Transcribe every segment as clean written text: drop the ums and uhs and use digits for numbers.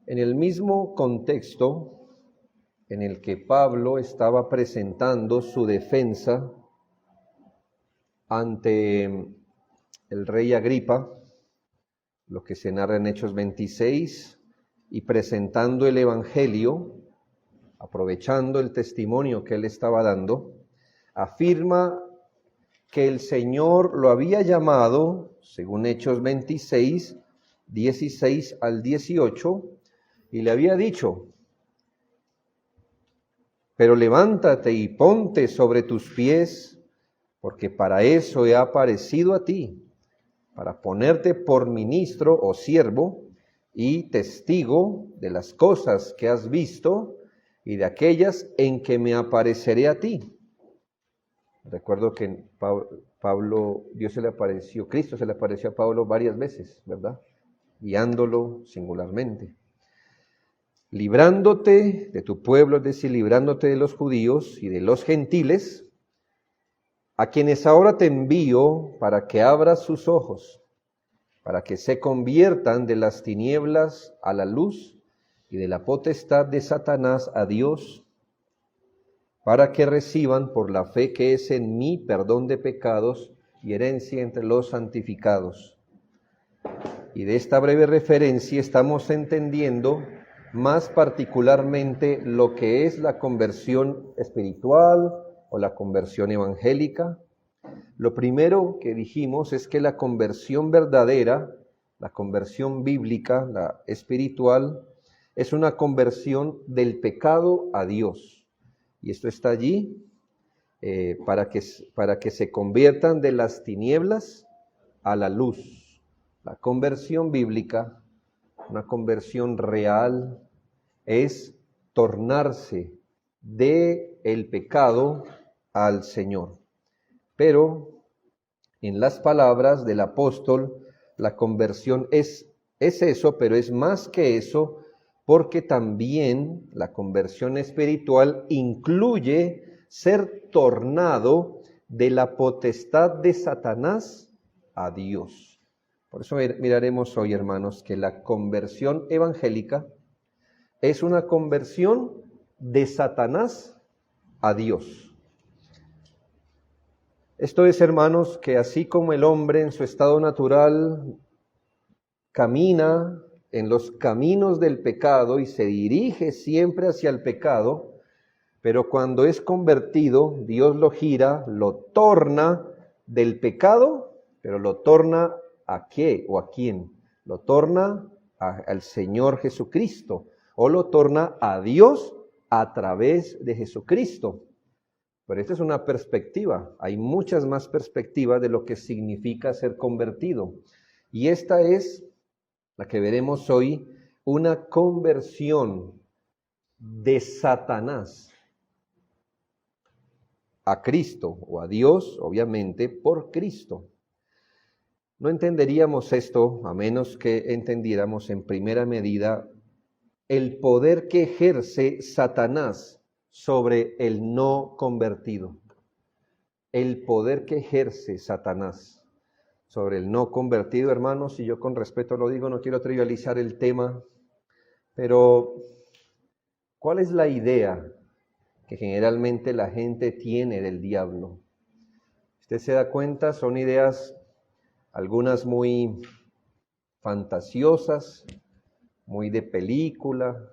En el mismo contexto en el que Pablo estaba presentando su defensa ante el rey Agripa, lo que se narra en Hechos 26, y presentando el Evangelio, aprovechando el testimonio que él estaba dando, afirma que el Señor lo había llamado, según Hechos 26, 16 al 18, y le había dicho: pero levántate y ponte sobre tus pies, porque para eso he aparecido a ti, para ponerte por ministro o siervo y testigo de las cosas que has visto y de aquellas en que me apareceré a ti. Recuerdo que Pablo, Cristo se le apareció a Pablo varias veces, ¿verdad? Guiándolo singularmente. Librándote de tu pueblo, es decir, librándote de los judíos y de los gentiles, a quienes ahora te envío para que abras sus ojos, para que se conviertan de las tinieblas a la luz y de la potestad de Satanás a Dios, para que reciban por la fe que es en mí perdón de pecados y herencia entre los santificados. Y de esta breve referencia estamos entendiendo más particularmente lo que es la conversión espiritual o la conversión evangélica. Lo primero que dijimos es que la conversión verdadera, la conversión bíblica, la espiritual, es una conversión del pecado a Dios. Y esto está allí para que se conviertan de las tinieblas a la luz. La conversión bíblica, una conversión real, es tornarse del pecado al Señor. Pero en las palabras del apóstol, la conversión es eso, pero es más que eso, porque también la conversión espiritual incluye ser tornado de la potestad de Satanás a Dios. Por eso miraremos hoy, hermanos, que la conversión evangélica es una conversión de Satanás a Dios. Esto es, hermanos, que así como el hombre en su estado natural camina en los caminos del pecado y se dirige siempre hacia el pecado, pero cuando es convertido, Dios lo gira, lo torna del pecado, pero lo torna ¿a qué o a quién? Lo torna al Señor Jesucristo, o lo torna a Dios a través de Jesucristo. Pero esta es una perspectiva. Hay muchas más perspectivas de lo que significa ser convertido. Y esta es la que veremos hoy, una conversión de Satanás a Cristo o a Dios, obviamente, por Cristo. No entenderíamos esto a menos que entendiéramos en primera medida el poder que ejerce Satanás sobre el no convertido. El poder que ejerce Satanás sobre el no convertido, hermanos, y yo con respeto lo digo, no quiero trivializar el tema, pero ¿cuál es la idea que generalmente la gente tiene del diablo? Usted se da cuenta, son ideas algunas muy fantasiosas, muy de película.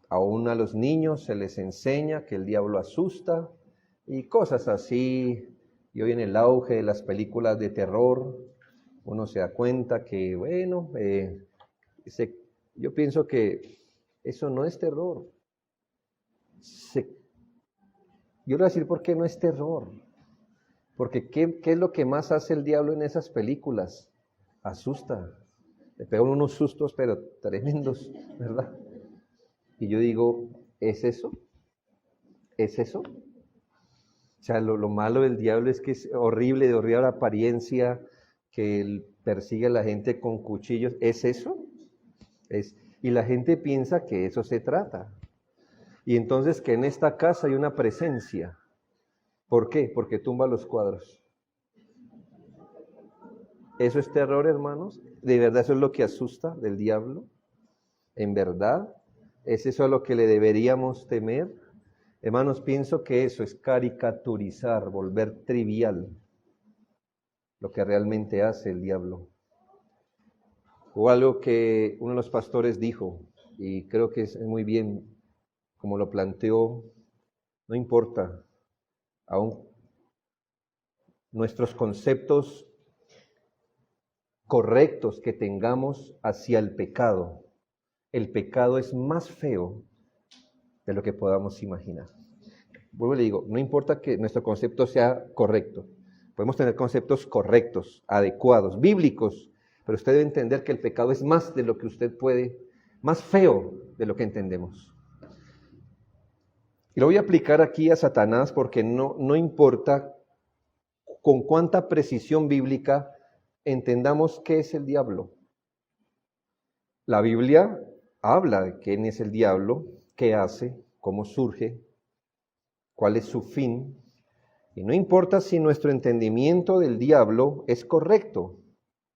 Aún a los niños se les enseña que el diablo asusta y cosas así. Y hoy en el auge de las películas de terror, uno se da cuenta que, bueno, yo pienso que eso no es terror. Yo le voy a decir por qué no es terror. Porque ¿qué es lo que más hace el diablo en esas películas? Asusta. Le pegan unos sustos, pero tremendos, ¿verdad? Y yo digo, ¿es eso? ¿Es eso? O sea, lo malo del diablo es que es horrible, de horrible apariencia, que él persigue a la gente con cuchillos. ¿Es eso? Y la gente piensa que eso se trata. Y entonces que en esta casa hay una presencia. ¿Por qué? Porque tumba los cuadros. ¿Eso es terror, hermanos? ¿De verdad eso es lo que asusta del diablo? ¿En verdad? ¿Es eso a lo que le deberíamos temer? Hermanos, pienso que eso es caricaturizar, volver trivial lo que realmente hace el diablo. O algo que uno de los pastores dijo, y creo que es muy bien como lo planteó, no importa, aún nuestros conceptos correctos que tengamos hacia el pecado es más feo de lo que podamos imaginar. Vuelvo y le digo, no importa que nuestro concepto sea correcto, podemos tener conceptos correctos, adecuados, bíblicos, pero usted debe entender que el pecado es más de lo que usted puede, más feo de lo que entendemos. Y lo voy a aplicar aquí a Satanás porque no importa con cuánta precisión bíblica entendamos qué es el diablo. La Biblia habla de quién es el diablo, qué hace, cómo surge, cuál es su fin. Y no importa si nuestro entendimiento del diablo es correcto,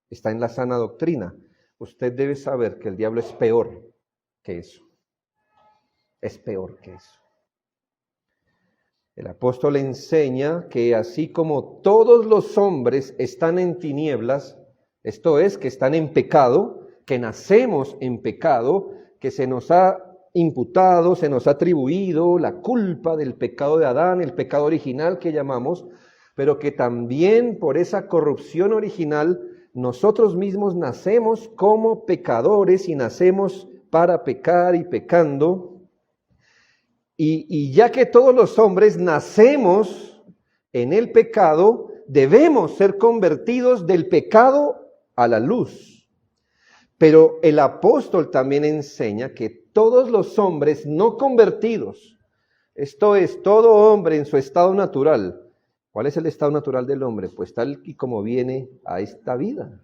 está en la sana doctrina. Usted debe saber que el diablo es peor que eso. Es peor que eso. El apóstol enseña que así como todos los hombres están en tinieblas, esto es, que están en pecado, que nacemos en pecado, que se nos ha imputado, se nos ha atribuido la culpa del pecado de Adán, el pecado original que llamamos, pero que también por esa corrupción original nosotros mismos nacemos como pecadores y nacemos para pecar y pecando. Y ya que todos los hombres nacemos en el pecado, debemos ser convertidos del pecado a la luz. Pero el apóstol también enseña que todos los hombres no convertidos, esto es, todo hombre en su estado natural. ¿Cuál es el estado natural del hombre? Pues tal y como viene a esta vida.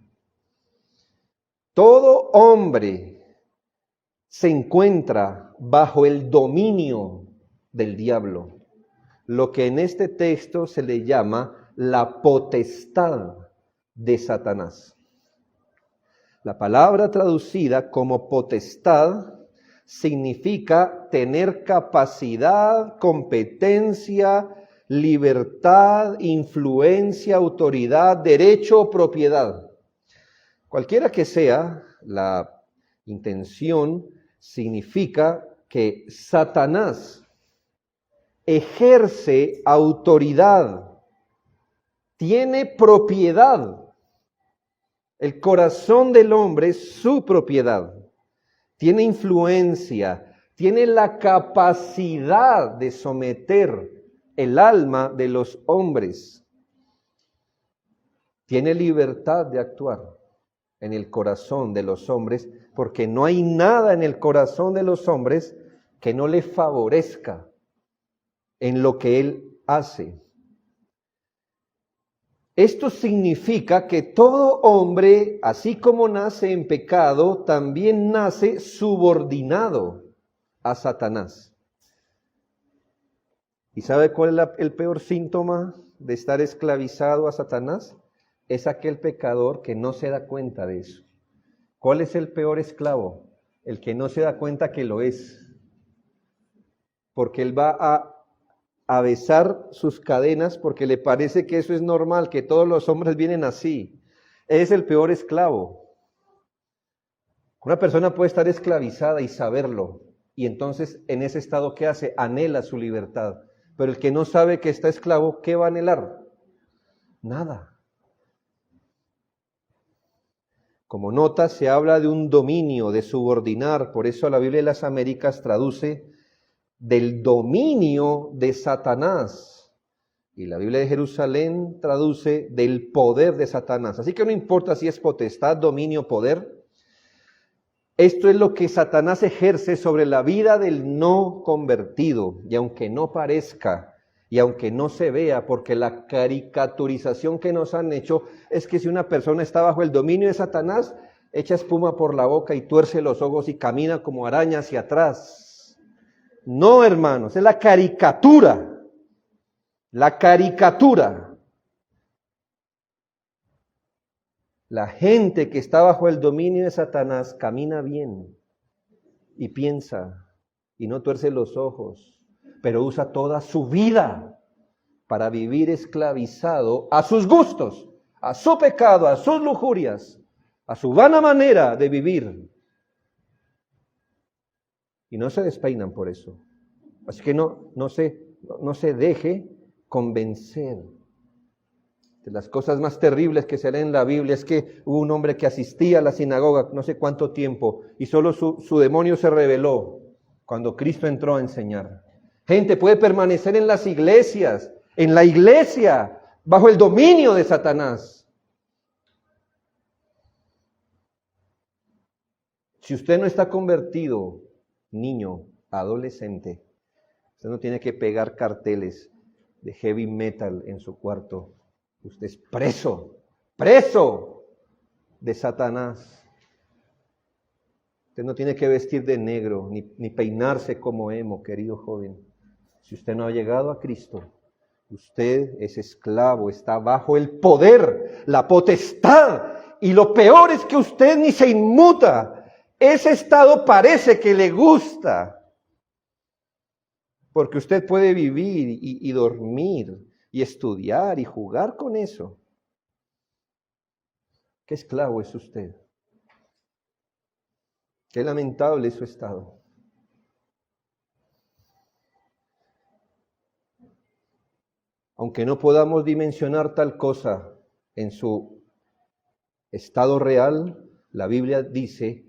Todo hombre se encuentra bajo el dominio del diablo, lo que en este texto se le llama la potestad de Satanás. La palabra traducida como potestad significa tener capacidad, competencia, libertad, influencia, autoridad, derecho o propiedad. Cualquiera que sea la intención, significa que Satanás ejerce autoridad, tiene propiedad. El corazón del hombre es su propiedad. Tiene influencia, tiene la capacidad de someter el alma de los hombres. Tiene libertad de actuar en el corazón de los hombres, porque no hay nada en el corazón de los hombres que no le favorezca en lo que él hace. Esto significa que todo hombre, así como nace en pecado, también nace subordinado a Satanás. ¿Y sabe cuál es el peor síntoma de estar esclavizado a Satanás? Es aquel pecador que no se da cuenta de eso. ¿Cuál es el peor esclavo? El que no se da cuenta que lo es. Porque él va a besar sus cadenas porque le parece que eso es normal, que todos los hombres vienen así. Es el peor esclavo. Una persona puede estar esclavizada y saberlo, y entonces en ese estado, ¿qué hace? Anhela su libertad. Pero el que no sabe que está esclavo, ¿qué va a anhelar? Nada. Como nota, se habla de un dominio, de subordinar, por eso la Biblia de las Américas traduce del dominio de Satanás. Y la Biblia de Jerusalén traduce del poder de Satanás. Así que no importa si es potestad, dominio, poder. Esto es lo que Satanás ejerce sobre la vida del no convertido. Y aunque no parezca, y aunque no se vea, porque la caricaturización que nos han hecho es que si una persona está bajo el dominio de Satanás, echa espuma por la boca y tuerce los ojos y camina como araña hacia atrás. No, hermanos, es la caricatura. La caricatura. La gente que está bajo el dominio de Satanás camina bien. y piensa y no tuerce los ojos, pero usa toda su vida para vivir esclavizado a sus gustos, a su pecado, a sus lujurias, a su vana manera de vivir. Y no se despeinan por eso. Así que no se deje convencer. De las cosas más terribles que se leen en la Biblia es que hubo un hombre que asistía a la sinagoga no sé cuánto tiempo y solo su demonio se reveló cuando Cristo entró a enseñar. Gente puede permanecer en las iglesias, en la iglesia, bajo el dominio de Satanás. Si usted no está convertido, niño, adolescente, usted no tiene que pegar carteles de heavy metal en su cuarto. Usted es preso de Satanás. Usted no tiene que vestir de negro, ni peinarse como emo, querido joven. Si usted no ha llegado a Cristo, usted es esclavo, está bajo el poder, la potestad. Y lo peor es que usted ni se inmuta. Ese estado parece que le gusta. Porque usted puede vivir y dormir y estudiar y jugar con eso. ¿Qué esclavo es usted? Qué lamentable es su estado. Aunque no podamos dimensionar tal cosa en su estado real, la Biblia dice,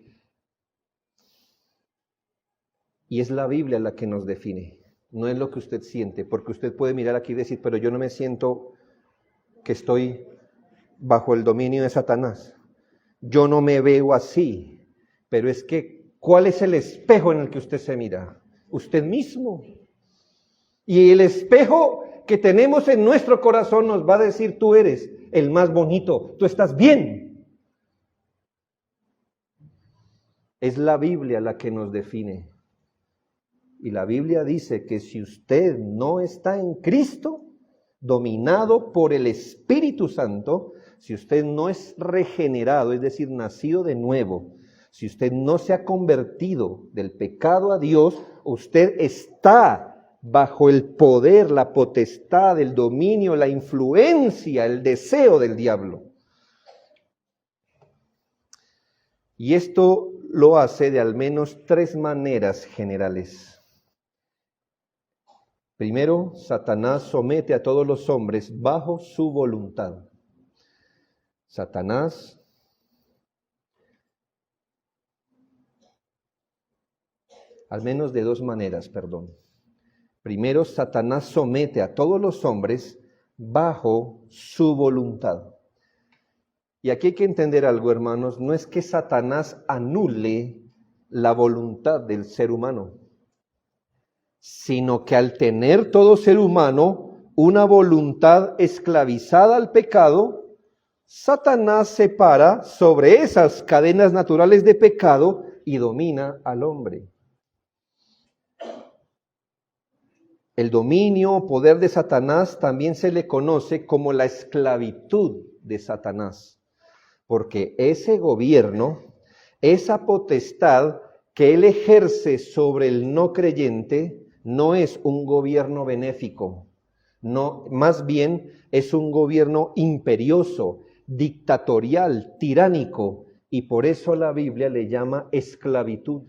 y es la Biblia la que nos define, no es lo que usted siente, porque usted puede mirar aquí y decir, pero yo no me siento que estoy bajo el dominio de Satanás. Yo no me veo así, pero es que, ¿cuál es el espejo en el que usted se mira? Usted mismo. Y el espejo que tenemos en nuestro corazón nos va a decir, tú eres el más bonito, tú estás bien. Es la Biblia la que nos define. Y la Biblia dice que si usted no está en Cristo, dominado por el Espíritu Santo, si usted no es regenerado, es decir, nacido de nuevo, si usted no se ha convertido del pecado a Dios, usted está bajo el poder, la potestad, el dominio, la influencia, el deseo del diablo. Y esto lo hace de al menos 3 maneras generales. Primero, Satanás somete a todos los hombres bajo su voluntad. Satanás al menos de 2 maneras, perdón. Primero, Satanás somete a todos los hombres bajo su voluntad. Y aquí hay que entender algo, hermanos, no es que Satanás anule la voluntad del ser humano, sino que al tener todo ser humano una voluntad esclavizada al pecado, Satanás se para sobre esas cadenas naturales de pecado y domina al hombre. El dominio o poder de Satanás también se le conoce como la esclavitud de Satanás, porque ese gobierno, esa potestad que él ejerce sobre el no creyente, no es un gobierno benéfico, no, más bien es un gobierno imperioso, dictatorial, tiránico, y por eso la Biblia le llama esclavitud.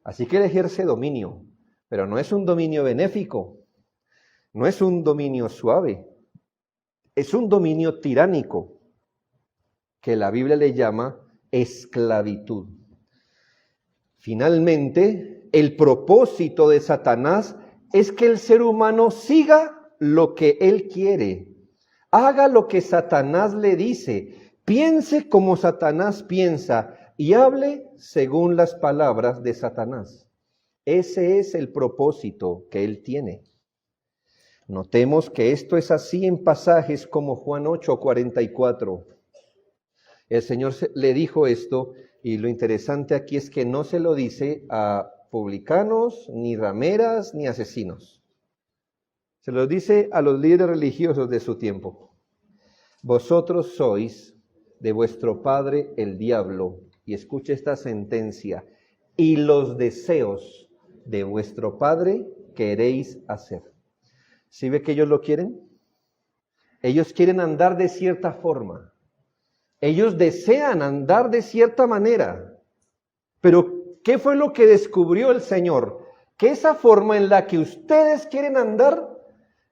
Así que él ejerce dominio, pero no es un dominio benéfico, no es un dominio suave, es un dominio tiránico, que la Biblia le llama esclavitud. Finalmente, el propósito de Satanás es que el ser humano siga lo que él quiere, haga lo que Satanás le dice, piense como Satanás piensa y hable según las palabras de Satanás. Ese es el propósito que él tiene. Notemos que esto es así en pasajes como Juan 8:44. El Señor le dijo esto, y lo interesante aquí es que no se lo dice a publicanos, ni rameras, ni asesinos. Se lo dice a los líderes religiosos de su tiempo. Vosotros sois de vuestro padre el diablo, y escuche esta sentencia, y los deseos de vuestro Padre queréis hacer. ¿Sí ve que ellos lo quieren? Ellos quieren andar de cierta forma. Ellos desean andar de cierta manera. Pero, ¿qué fue lo que descubrió el Señor? Que esa forma en la que ustedes quieren andar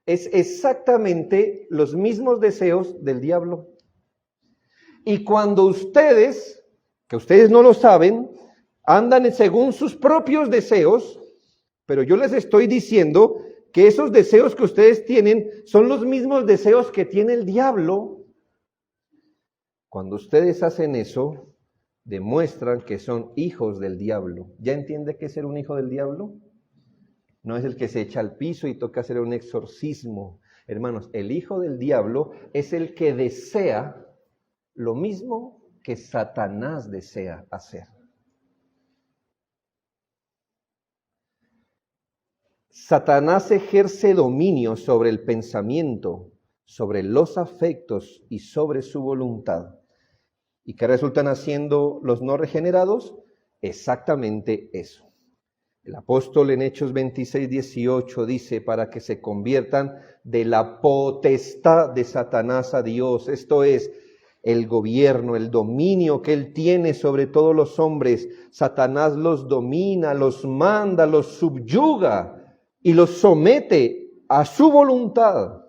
es exactamente los mismos deseos del diablo. Y cuando ustedes, que ustedes no lo saben, andan según sus propios deseos, pero yo les estoy diciendo que esos deseos que ustedes tienen son los mismos deseos que tiene el diablo. Cuando ustedes hacen eso, demuestran que son hijos del diablo. ¿Ya entiende qué es ser un hijo del diablo? No es el que se echa al piso y toca hacer un exorcismo. Hermanos, el hijo del diablo es el que desea lo mismo que Satanás desea hacer. Satanás ejerce dominio sobre el pensamiento, sobre los afectos y sobre su voluntad. ¿Y qué resultan haciendo los no regenerados? Exactamente eso. El apóstol en Hechos 26, 18 dice, para que se conviertan de la potestad de Satanás a Dios, esto es, el gobierno, el dominio que él tiene sobre todos los hombres. Satanás los domina, los manda, los subyuga y los somete a su voluntad.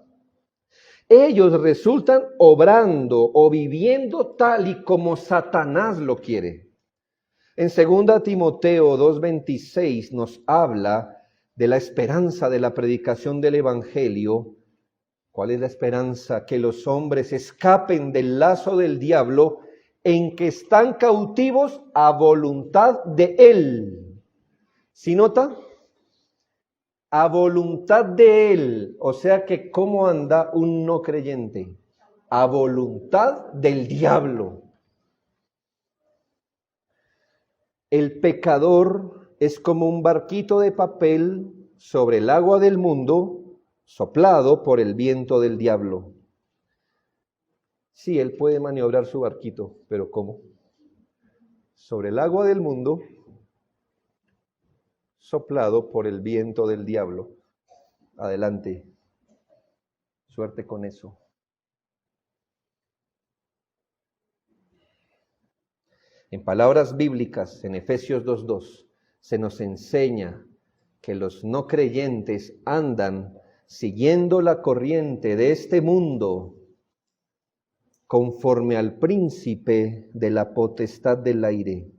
Ellos resultan obrando o viviendo tal y como Satanás lo quiere. En 2 Timoteo 2:26 nos habla de la esperanza de la predicación del Evangelio. ¿Cuál es la esperanza? Que los hombres escapen del lazo del diablo en que están cautivos a voluntad de él. ¿Sí nota? A voluntad de él. O sea que ¿cómo anda un no creyente? A voluntad del diablo. El pecador es como un barquito de papel sobre el agua del mundo, soplado por el viento del diablo. Sí, él puede maniobrar su barquito, pero ¿cómo? Sobre el agua del mundo, soplado por el viento del diablo. Adelante. Suerte con eso. En palabras bíblicas, en Efesios 2:2, se nos enseña que los no creyentes andan siguiendo la corriente de este mundo conforme al príncipe de la potestad del aire.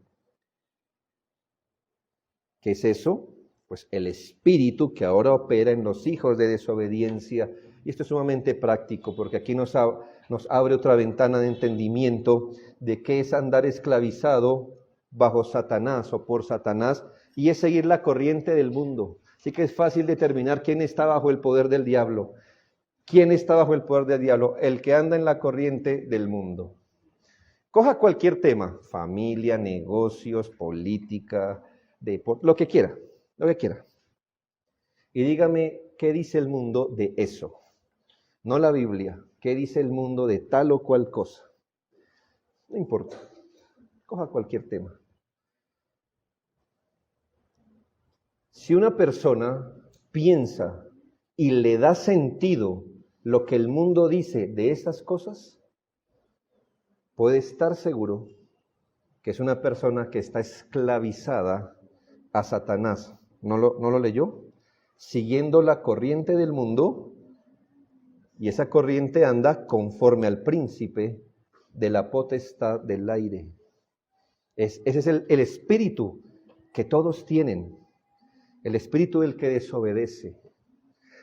¿Qué es eso? Pues el espíritu que ahora opera en los hijos de desobediencia. Y esto es sumamente práctico porque aquí nos abre otra ventana de entendimiento de qué es andar esclavizado bajo Satanás o por Satanás, y es seguir la corriente del mundo. Así que es fácil determinar quién está bajo el poder del diablo. ¿Quién está bajo el poder del diablo? El que anda en la corriente del mundo. Coja cualquier tema, familia, negocios, política, deporte, lo que quiera. Y dígame, ¿qué dice el mundo de eso? No la Biblia. ¿Qué dice el mundo de tal o cual cosa? No importa. Coja cualquier tema. Si una persona piensa y le da sentido lo que el mundo dice de esas cosas, puede estar seguro que es una persona que está esclavizada a Satanás. ¿No lo leyó? Siguiendo la corriente del mundo, y esa corriente anda conforme al príncipe de la potestad del aire. Ese es el espíritu que todos tienen, el espíritu del que desobedece.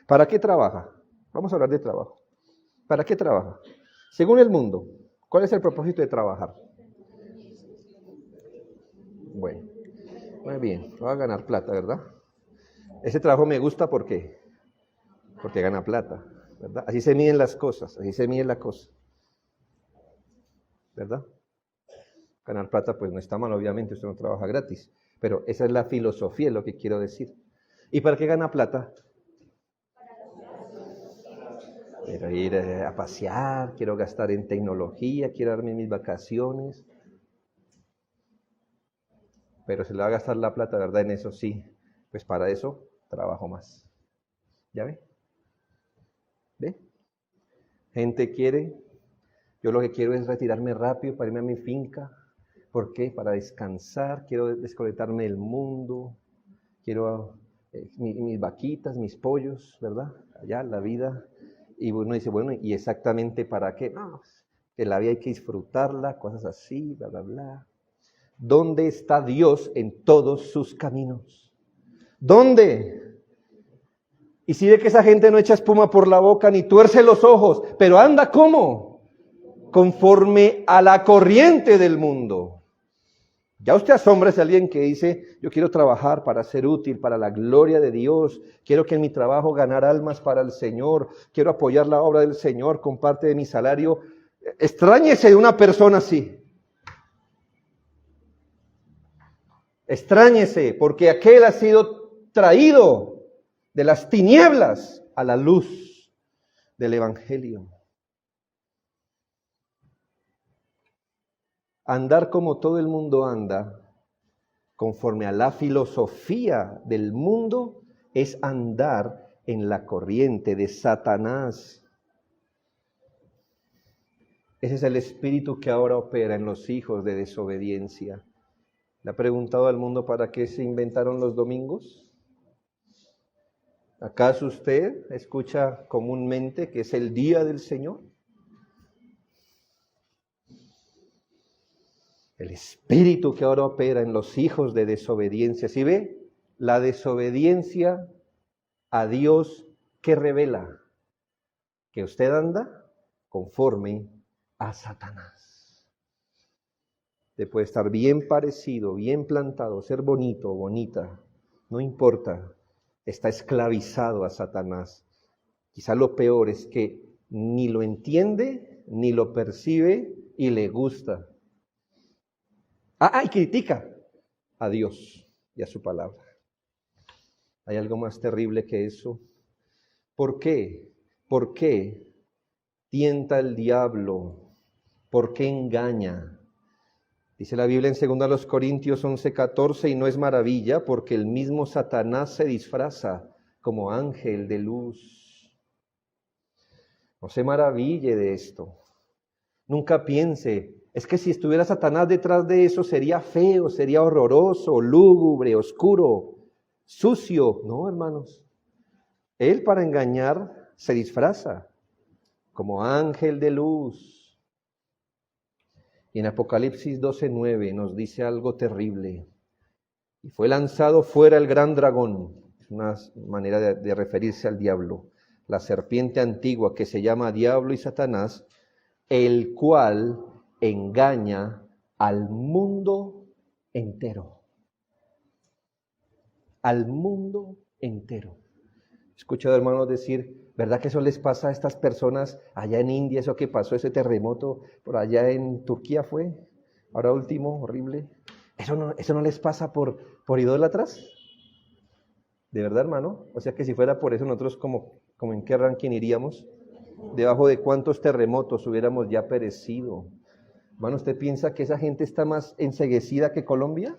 ¿Para qué trabaja? Vamos a hablar de trabajo. ¿Para qué trabaja? Según el mundo, ¿cuál es el propósito de trabajar? Bueno, muy bien, va a ganar plata, ¿verdad? Ese trabajo me gusta porque gana plata, ¿verdad? Así se miden las cosas, así se mide la cosa, ¿verdad? Ganar plata pues no está mal, obviamente, usted no trabaja gratis, pero esa es la filosofía, es lo que quiero decir. ¿Y para qué gana plata? Quiero ir a pasear, quiero gastar en tecnología, quiero darme mis vacaciones. pero se le va a gastar la plata, ¿verdad? En eso sí, pues para eso trabajo más. ¿Ya ve? ¿Ve? Gente quiere, yo lo que quiero es retirarme rápido para irme a mi finca. ¿Por qué? Para descansar, quiero desconectarme del mundo, quiero mis vaquitas, mis pollos, ¿verdad? Allá, la vida. Y uno dice, bueno, ¿y exactamente para qué? No, que la vida hay que disfrutarla, cosas así, bla, bla, bla. ¿Dónde está Dios en todos sus caminos? ¿Dónde? Y si ve que esa gente no echa espuma por la boca ni tuerce los ojos, pero anda ¿cómo? Conforme a la corriente del mundo. Ya usted asómbrese a alguien que dice, yo quiero trabajar para ser útil, para la gloria de Dios, quiero que en mi trabajo ganar almas para el Señor, quiero apoyar la obra del Señor con parte de mi salario. Extrañese de una persona así. Extrañese, porque aquel ha sido traído de las tinieblas a la luz del Evangelio. Andar como todo el mundo anda, conforme a la filosofía del mundo, es andar en la corriente de Satanás. Ese es el espíritu que ahora opera en los hijos de desobediencia. ¿Le ha preguntado al mundo para qué se inventaron los domingos? ¿Acaso usted escucha comúnmente que es el día del Señor? El espíritu que ahora opera en los hijos de desobediencia. ¿Sí ve? La desobediencia a Dios que revela que usted anda conforme a Satanás. Usted puede estar bien parecido, bien plantado, ser bonito o bonita, no importa, está esclavizado a Satanás. Quizá lo peor es que ni lo entiende, ni lo percibe y le gusta. Y critica a Dios y a su palabra. ¿Hay algo más terrible que eso? ¿Por qué? ¿Por qué tienta el diablo? ¿Por qué engaña? Dice la Biblia en 2 Corintios 11:14, y no es maravilla, porque el mismo Satanás se disfraza como ángel de luz. No se maraville de esto. Nunca piense, es que si estuviera Satanás detrás de eso sería feo, sería horroroso, lúgubre, oscuro, sucio. No, hermanos. Él para engañar se disfraza como ángel de luz. Y en Apocalipsis 12:9 nos dice algo terrible. Y fue lanzado fuera el gran dragón, es una manera de referirse al diablo, la serpiente antigua que se llama Diablo y Satanás, el cual engaña al mundo entero. Al mundo entero. He escuchado hermanos decir, ¿verdad que eso les pasa a estas personas allá en India, eso que pasó, ese terremoto por allá en Turquía fue? Ahora último, horrible. ¿Eso no les pasa por idólatras? ¿De verdad, hermano? O sea que si fuera por eso, nosotros como en qué ranking iríamos, debajo de cuántos terremotos hubiéramos ya perecido. Hermano, ¿usted piensa que esa gente está más enceguecida que Colombia?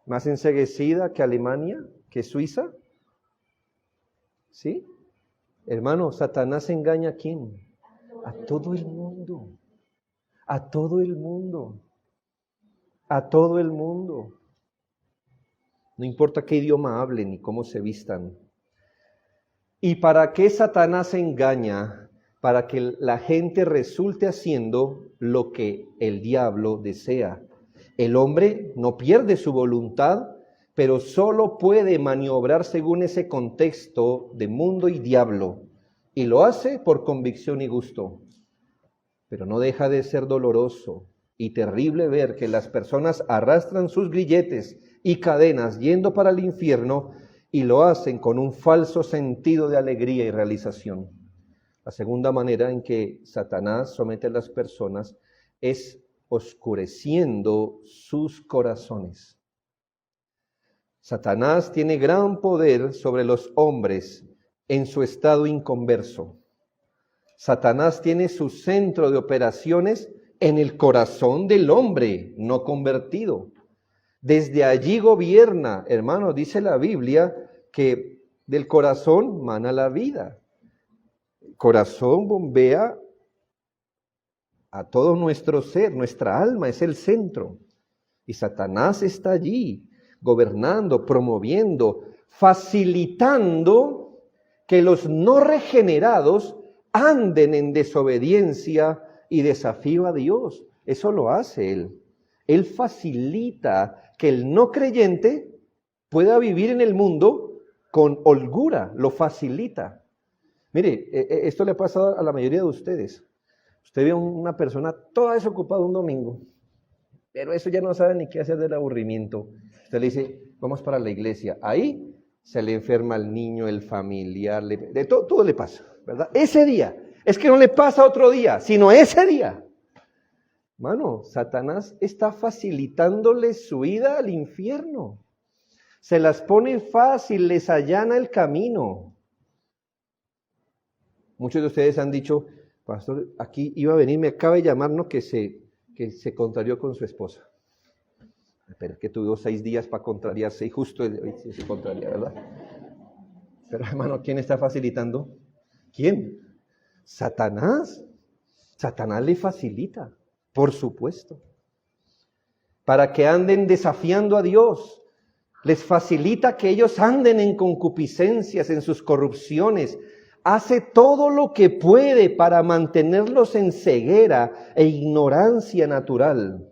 ¿Más enceguecida que Alemania? ¿Que Suiza? ¿Sí? Hermano, Satanás engaña ¿a quién? A todo el mundo. A todo el mundo. A todo el mundo. No importa qué idioma hablen ni cómo se vistan. ¿Y para qué Satanás engaña? Para que la gente resulte haciendo lo que el diablo desea. El hombre no pierde su voluntad, pero solo puede maniobrar según ese contexto de mundo y diablo. Y lo hace por convicción y gusto. Pero no deja de ser doloroso y terrible ver que las personas arrastran sus grilletes y cadenas yendo para el infierno y lo hacen con un falso sentido de alegría y realización. La segunda manera en que Satanás somete a las personas es oscureciendo sus corazones. Satanás tiene gran poder sobre los hombres en su estado inconverso. Satanás tiene su centro de operaciones en el corazón del hombre no convertido. Desde allí gobierna, hermanos, dice la Biblia, que del corazón mana la vida. El corazón bombea a todo nuestro ser, nuestra alma es el centro. Y Satanás está allí, gobernando, promoviendo, facilitando que los no regenerados anden en desobediencia y desafío a Dios. Eso lo hace Él. Él facilita que el no creyente pueda vivir en el mundo con holgura, lo facilita. Mire, esto le pasa a la mayoría de ustedes. Usted ve a una persona toda desocupada un domingo, pero eso ya no sabe ni qué hacer del aburrimiento. Usted le dice, vamos para la iglesia. Ahí se le enferma al niño, el familiar, todo le pasa, ¿verdad? Ese día. Es que no le pasa otro día, sino ese día. Mano, Satanás está facilitándole su ida al infierno. Se las pone fácil, les allana el camino. Muchos de ustedes han dicho, pastor, aquí iba a venir, me acaba de llamar, ¿no? Que se contrarió con su esposa. Pero es que tuvo 6 días para contrariarse y justo hoy se contraria, ¿verdad? Pero hermano, ¿quién está facilitando? ¿Quién? Satanás. Satanás le facilita, por supuesto. Para que anden desafiando a Dios. Les facilita que ellos anden en concupiscencias, en sus corrupciones. Hace todo lo que puede para mantenerlos en ceguera e ignorancia natural.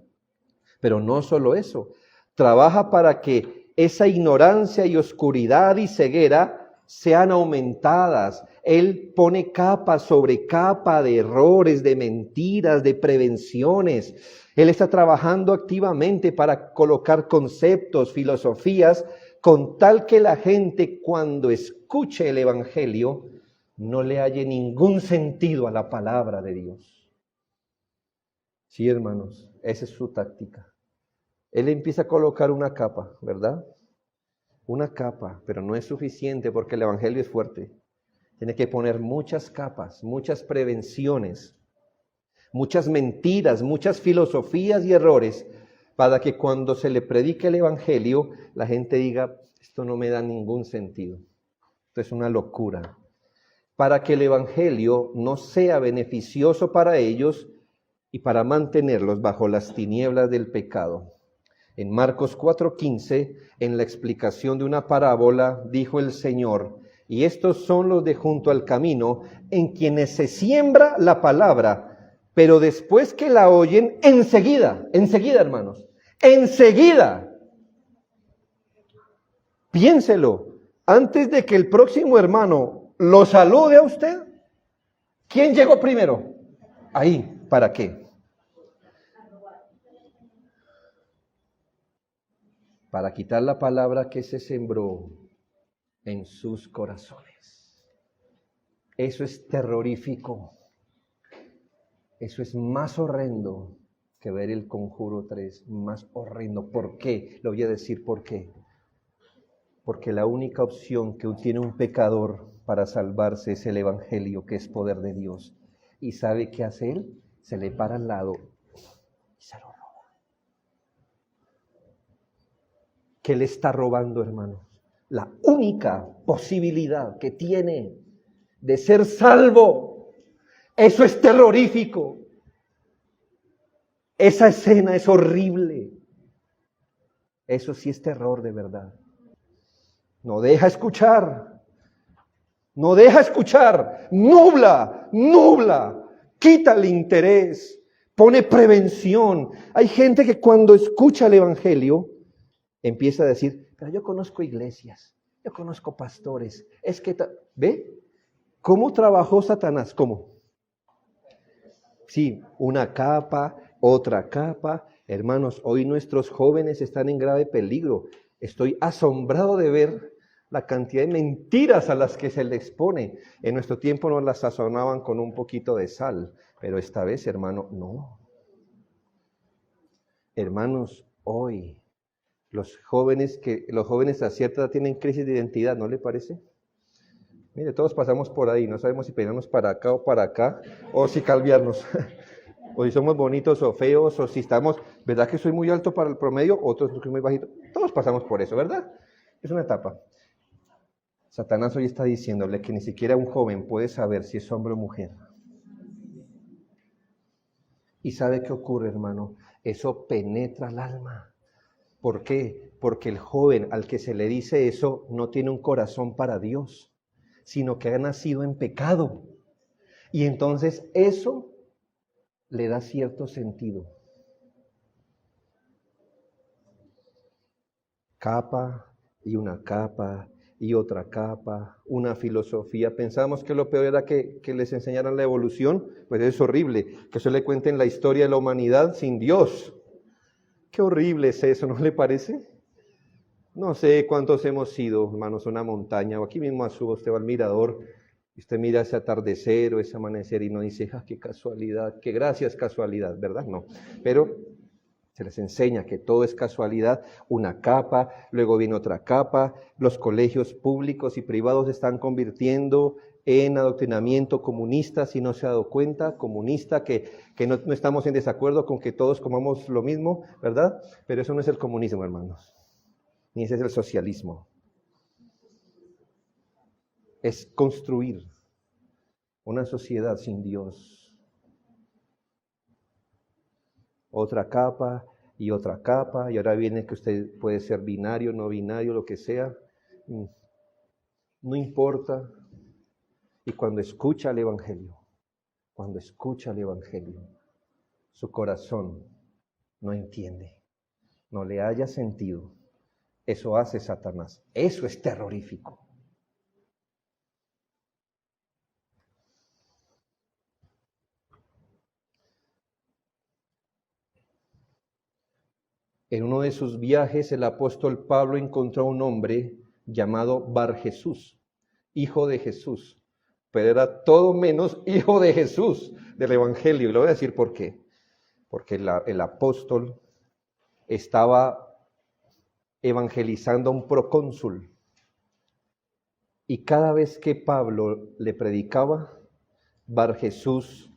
Pero no solo eso, trabaja para que esa ignorancia y oscuridad y ceguera sean aumentadas. Él pone capa sobre capa de errores, de mentiras, de prevenciones. Él está trabajando activamente para colocar conceptos, filosofías, con tal que la gente cuando escuche el Evangelio no le halle ningún sentido a la palabra de Dios. Sí, hermanos, esa es su táctica. Él empieza a colocar una capa, ¿verdad? Una capa, pero no es suficiente porque el Evangelio es fuerte. Tiene que poner muchas capas, muchas prevenciones, muchas mentiras, muchas filosofías y errores, para que cuando se le predique el Evangelio, la gente diga, esto no me da ningún sentido. Esto es una locura. Para que el Evangelio no sea beneficioso para ellos y para mantenerlos bajo las tinieblas del pecado. En Marcos 4:15, en la explicación de una parábola, dijo el Señor, y estos son los de junto al camino, en quienes se siembra la palabra, pero después que la oyen, enseguida, hermanos, enseguida. Piénselo, antes de que el próximo hermano lo salude a usted, ¿quién llegó primero? Ahí, ¿para qué? Para quitar la palabra que se sembró en sus corazones. Eso es terrorífico. Eso es más horrendo que ver el Conjuro 3, más horrendo. ¿Por qué? Le voy a decir por qué. Porque la única opción que tiene un pecador para salvarse es el Evangelio, que es poder de Dios. ¿Y sabe qué hace él? Se le para al lado y se lo roba. ¿Qué le está robando, hermanos? La única posibilidad que tiene de ser salvo. Eso es terrorífico. Esa escena es horrible. Eso sí es terror de verdad. No deja escuchar. No deja escuchar. Nubla. Quita el interés. Pone prevención. Hay gente que cuando escucha el Evangelio empieza a decir, pero yo conozco iglesias, yo conozco pastores. Es que, ¿ve? ¿Cómo trabajó Satanás? ¿Cómo? Sí, una capa, otra capa. Hermanos, hoy nuestros jóvenes están en grave peligro. Estoy asombrado de ver la cantidad de mentiras a las que se les expone. En nuestro tiempo nos las sazonaban con un poquito de sal, pero esta vez, hermano, no. Hermanos, hoy los jóvenes a cierta edad tienen crisis de identidad, ¿no le parece? Mire, todos pasamos por ahí, no sabemos si peinarnos para acá o si calviarnos. O si somos bonitos o feos, o si estamos, ¿verdad que soy muy alto para el promedio? Otros que soy muy bajito. Todos pasamos por eso, ¿verdad? Es una etapa. Satanás hoy está diciéndole que ni siquiera un joven puede saber si es hombre o mujer. ¿Y sabe qué ocurre, hermano? Eso penetra el alma. ¿Por qué? Porque el joven al que se le dice eso no tiene un corazón para Dios, sino que ha nacido en pecado. Y entonces eso le da cierto sentido. Capa y una capa y otra capa, una filosofía. Pensábamos que lo peor era que les enseñaran la evolución, pues es horrible, que se le cuenten la historia de la humanidad sin Dios. Qué horrible es eso, ¿no le parece? No sé cuántos hemos sido, hermanos, a una montaña, o aquí mismo a usted va al mirador, y usted mira ese atardecer o ese amanecer y no dice, qué casualidad, qué gracias casualidad, ¿verdad? No, pero se les enseña que todo es casualidad, una capa, luego viene otra capa, los colegios públicos y privados se están convirtiendo en adoctrinamiento comunista, si no se ha dado cuenta, comunista, que no estamos en desacuerdo con que todos comamos lo mismo, ¿verdad? Pero eso no es el comunismo, hermanos, ni ese es el socialismo. Es construir una sociedad sin Dios. Otra capa y otra capa, y ahora viene que usted puede ser binario, no binario, lo que sea. No importa. Y cuando escucha el Evangelio, su corazón no entiende, no le haya sentido. Eso hace Satanás. Eso es terrorífico. En uno de sus viajes, el apóstol Pablo encontró a un hombre llamado Barjesús, hijo de Jesús, pero era todo menos hijo de Jesús del Evangelio. Y le voy a decir por qué. Porque el apóstol estaba evangelizando a un procónsul. Y cada vez que Pablo le predicaba, Barjesús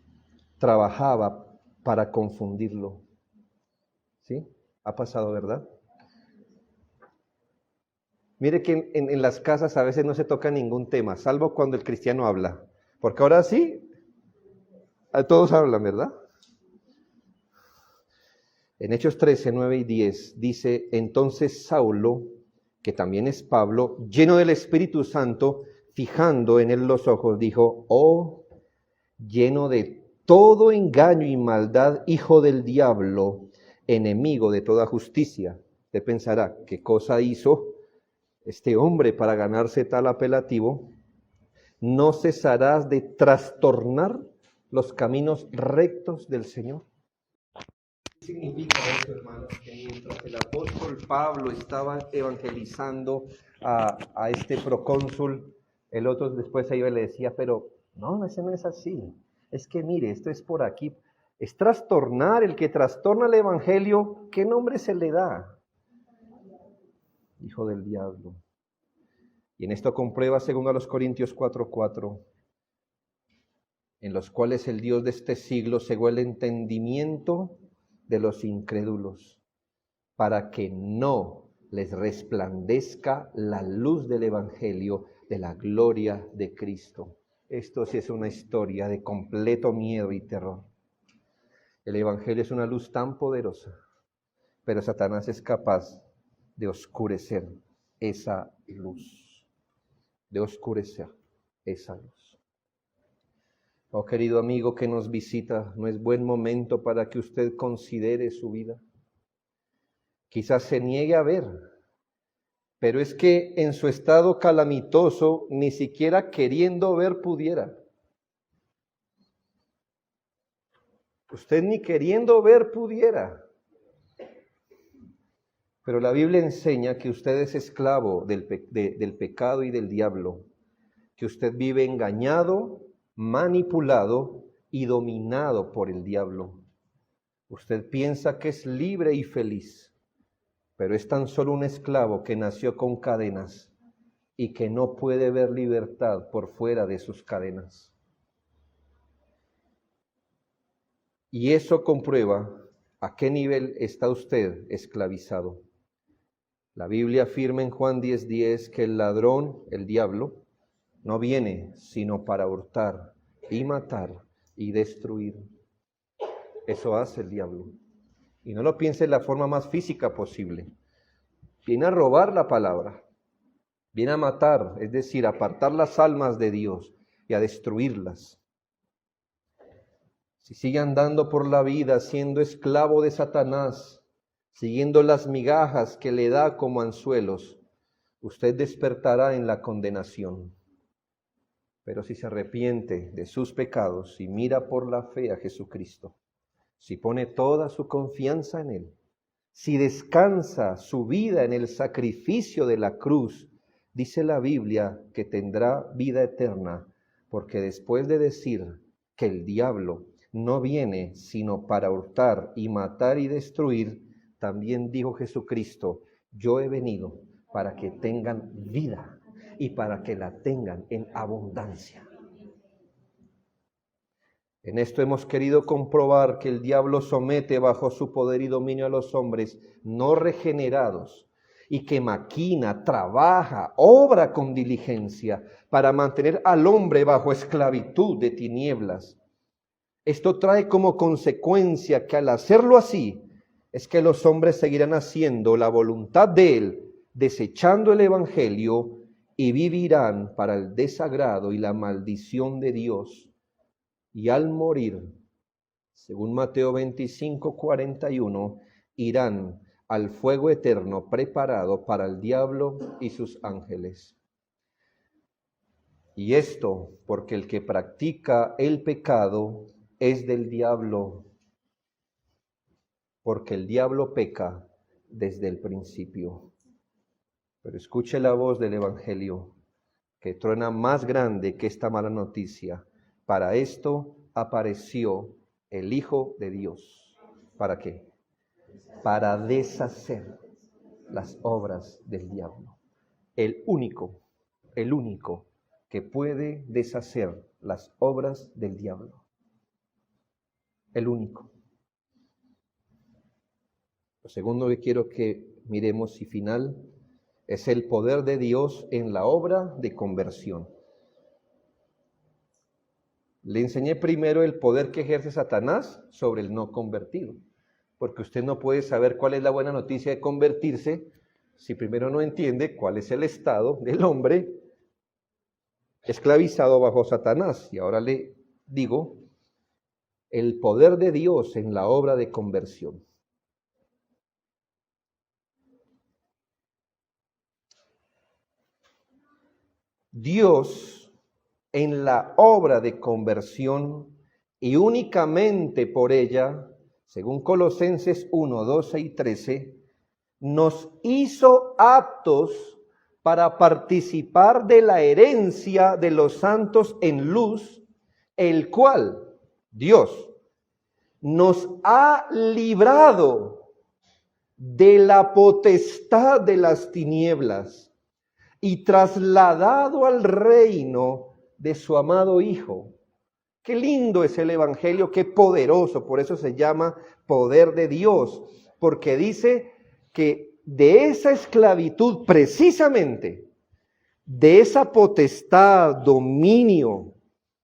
trabajaba para confundirlo. ¿Sí? Ha pasado, ¿verdad? Mire que en las casas a veces no se toca ningún tema, salvo cuando el cristiano habla. Porque ahora sí, todos hablan, ¿verdad? En Hechos 13, 9 y 10 dice, entonces Saulo, que también es Pablo, lleno del Espíritu Santo, fijando en él los ojos, dijo, oh, lleno de todo engaño y maldad, hijo del diablo, enemigo de toda justicia. Usted pensará, ¿qué cosa hizo este hombre para ganarse tal apelativo? ¿No cesarás de trastornar los caminos rectos del Señor? ¿Qué significa eso, hermanos? Que mientras el apóstol Pablo estaba evangelizando a este procónsul, el otro después se iba y le decía, pero no, ese no es así. Es que mire, esto es por aquí. Es trastornar, el que trastorna el evangelio, ¿qué nombre se le da? Hijo del diablo. Y en esto comprueba, segundo a los Corintios 4:4, en los cuales el Dios de este siglo cegó el entendimiento de los incrédulos, para que no les resplandezca la luz del Evangelio de la gloria de Cristo. Esto sí es una historia de completo miedo y terror. El Evangelio es una luz tan poderosa, pero Satanás es capaz de oscurecer esa luz, de oscurecer esa luz. Oh, querido amigo que nos visita, ¿no es buen momento para que usted considere su vida? Quizás se niegue a ver, pero es que en su estado calamitoso, ni siquiera queriendo ver pudiera. Usted ni queriendo ver pudiera. Pero la Biblia enseña que usted es esclavo del pecado y del diablo, que usted vive engañado, manipulado y dominado por el diablo. Usted piensa que es libre y feliz, pero es tan solo un esclavo que nació con cadenas y que no puede ver libertad por fuera de sus cadenas. Y eso comprueba a qué nivel está usted esclavizado. La Biblia afirma en Juan 10:10 que el ladrón, el diablo, no viene sino para hurtar y matar y destruir. Eso hace el diablo. Y no lo piense en la forma más física posible. Viene a robar la palabra. Viene a matar, es decir, a apartar las almas de Dios y a destruirlas. Si sigue andando por la vida siendo esclavo de Satanás, siguiendo las migajas que le da como anzuelos, usted despertará en la condenación. Pero si se arrepiente de sus pecados y mira por la fe a Jesucristo, si pone toda su confianza en Él, si descansa su vida en el sacrificio de la cruz, dice la Biblia que tendrá vida eterna, porque después de decir que el diablo no viene sino para hurtar y matar y destruir, también dijo Jesucristo, yo he venido para que tengan vida y para que la tengan en abundancia. En esto hemos querido comprobar que el diablo somete bajo su poder y dominio a los hombres no regenerados y que maquina, trabaja, obra con diligencia para mantener al hombre bajo esclavitud de tinieblas. Esto trae como consecuencia que al hacerlo así, es que los hombres seguirán haciendo la voluntad de Él, desechando el Evangelio y vivirán para el desagrado y la maldición de Dios. Y al morir, según Mateo 25:41, irán al fuego eterno preparado para el diablo y sus ángeles. Y esto porque el que practica el pecado es del diablo, porque el diablo peca desde el principio. Pero escuche la voz del Evangelio, que truena más grande que esta mala noticia. Para esto apareció el Hijo de Dios. ¿Para qué? Para deshacer las obras del diablo. El único que puede deshacer las obras del diablo. El único. Lo segundo que quiero que miremos y final es el poder de Dios en la obra de conversión. Le enseñé primero el poder que ejerce Satanás sobre el no convertido, porque usted no puede saber cuál es la buena noticia de convertirse si primero no entiende cuál es el estado del hombre esclavizado bajo Satanás. Y ahora le digo el poder de Dios en la obra de conversión. Dios en la obra de conversión y únicamente por ella, según Colosenses 1:12 y 13, nos hizo aptos para participar de la herencia de los santos en luz, el cual Dios nos ha librado de la potestad de las tinieblas y trasladado al reino de su amado Hijo. Qué lindo es el Evangelio, qué poderoso, por eso se llama poder de Dios, porque dice que de esa esclavitud, precisamente, de esa potestad, dominio,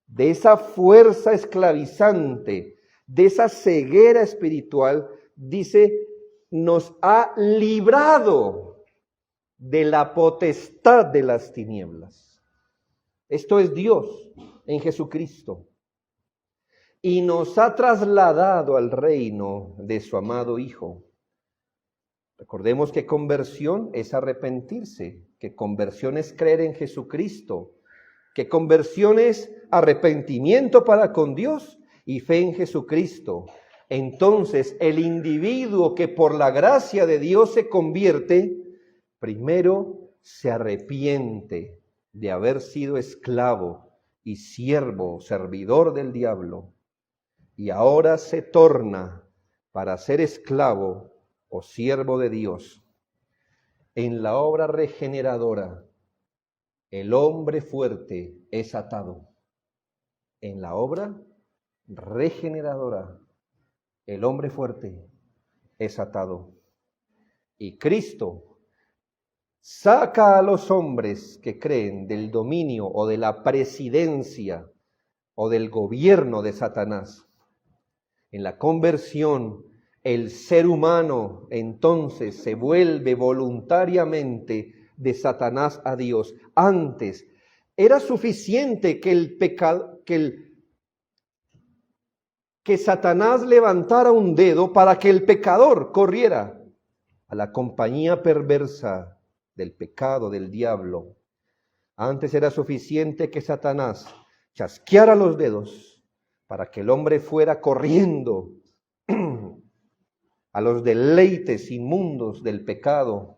de esa fuerza esclavizante, de esa ceguera espiritual, dice, nos ha librado de la potestad de las tinieblas. Esto es Dios en Jesucristo. Y nos ha trasladado al reino de su amado Hijo. Recordemos que conversión es arrepentirse, que conversión es creer en Jesucristo, que conversión es arrepentimiento para con Dios y fe en Jesucristo. Entonces, el individuo que por la gracia de Dios se convierte, primero se arrepiente de haber sido esclavo y siervo, servidor del diablo, y ahora se torna para ser esclavo o siervo de Dios. En la obra regeneradora, el hombre fuerte es atado. En la obra regeneradora, el hombre fuerte es atado. Y Cristo saca a los hombres que creen del dominio o de la presidencia o del gobierno de Satanás. En la conversión, el ser humano entonces se vuelve voluntariamente de Satanás a Dios. Antes era suficiente que Satanás levantara un dedo para que el pecador corriera a la compañía perversa del pecado, del diablo. Antes era suficiente que Satanás chasqueara los dedos para que el hombre fuera corriendo a los deleites inmundos del pecado.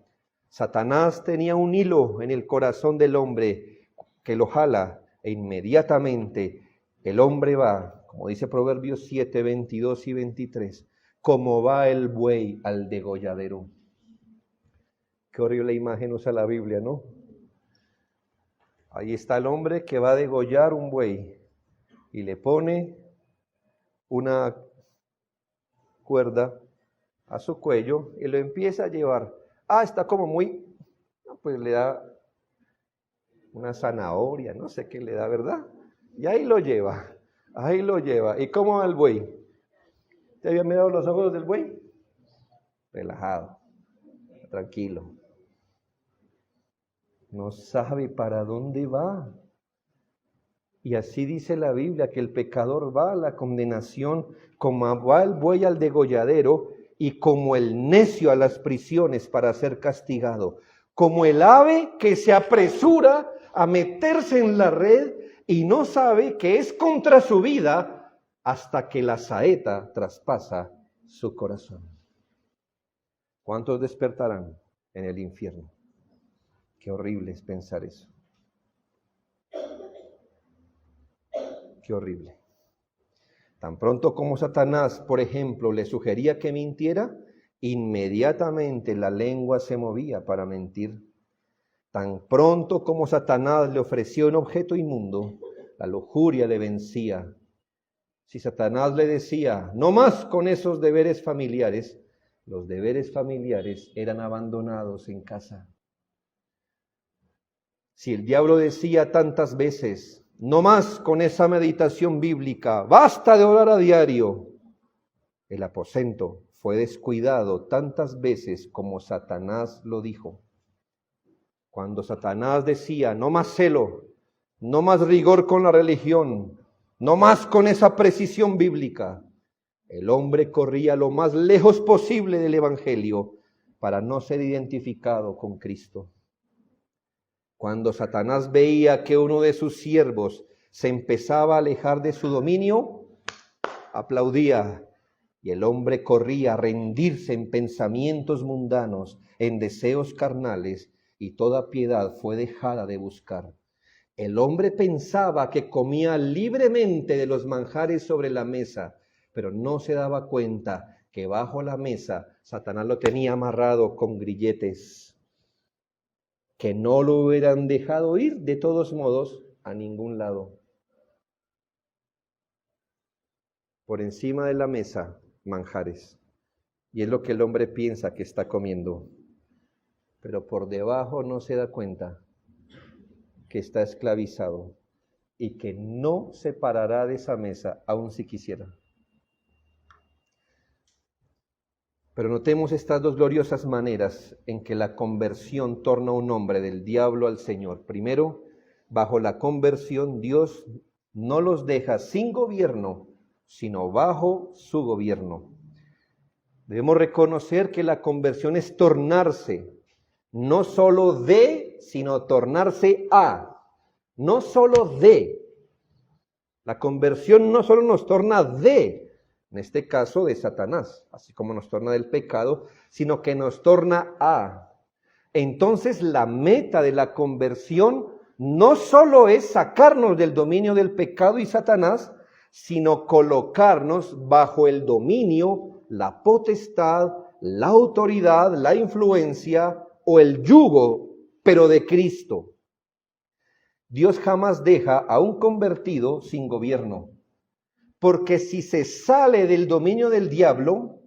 Satanás tenía un hilo en el corazón del hombre que lo jala e inmediatamente el hombre va, como dice Proverbios 7, 22 y 23, como va el buey al degolladero. Qué horrible imagen usa la Biblia, ¿no? Ahí está el hombre que va a degollar un buey y le pone una cuerda a su cuello y lo empieza a llevar. Está como muy, pues le da una zanahoria, no sé qué le da, ¿verdad? Y ahí lo lleva. ¿Y cómo va el buey? ¿Te había mirado los ojos del buey? Relajado, tranquilo. No sabe para dónde va. Y así dice la Biblia, que el pecador va a la condenación, como va el buey al degolladero, y como el necio a las prisiones para ser castigado. Como el ave que se apresura a meterse en la red y no sabe que es contra su vida hasta que la saeta traspasa su corazón. ¿Cuántos despertarán en el infierno? Qué horrible es pensar eso. Qué horrible. Tan pronto como Satanás, por ejemplo, le sugería que mintiera, inmediatamente la lengua se movía para mentir. Tan pronto como Satanás le ofreció un objeto inmundo, la lujuria le vencía. Si Satanás le decía, no más con esos deberes familiares, los deberes familiares eran abandonados en casa. Si el diablo decía tantas veces, no más con esa meditación bíblica, basta de orar a diario, el aposento fue descuidado tantas veces como Satanás lo dijo. Cuando Satanás decía, no más celo, no más rigor con la religión, no más con esa precisión bíblica, el hombre corría lo más lejos posible del evangelio para no ser identificado con Cristo. Cuando Satanás veía que uno de sus siervos se empezaba a alejar de su dominio, aplaudía y el hombre corría a rendirse en pensamientos mundanos, en deseos carnales, y toda piedad fue dejada de buscar. El hombre pensaba que comía libremente de los manjares sobre la mesa, pero no se daba cuenta que bajo la mesa Satanás lo tenía amarrado con grilletes, que no lo hubieran dejado ir de todos modos a ningún lado. Por encima de la mesa, manjares. Y es lo que el hombre piensa que está comiendo. Pero por debajo no se da cuenta que está esclavizado y que no se parará de esa mesa, aun si quisiera. Pero notemos estas dos gloriosas maneras en que la conversión torna a un hombre del diablo al Señor. Primero, bajo la conversión, Dios no los deja sin gobierno, sino bajo su gobierno. Debemos reconocer que la conversión es tornarse, no solo de, sino tornarse a. No solo de. La conversión no solo nos torna de, en este caso de Satanás, así como nos torna del pecado, sino que nos torna a. Entonces la meta de la conversión no solo es sacarnos del dominio del pecado y Satanás, sino colocarnos bajo el dominio, la potestad, la autoridad, la influencia o el yugo, pero de Cristo. Dios jamás deja a un convertido sin gobierno. porque si se sale del dominio del diablo,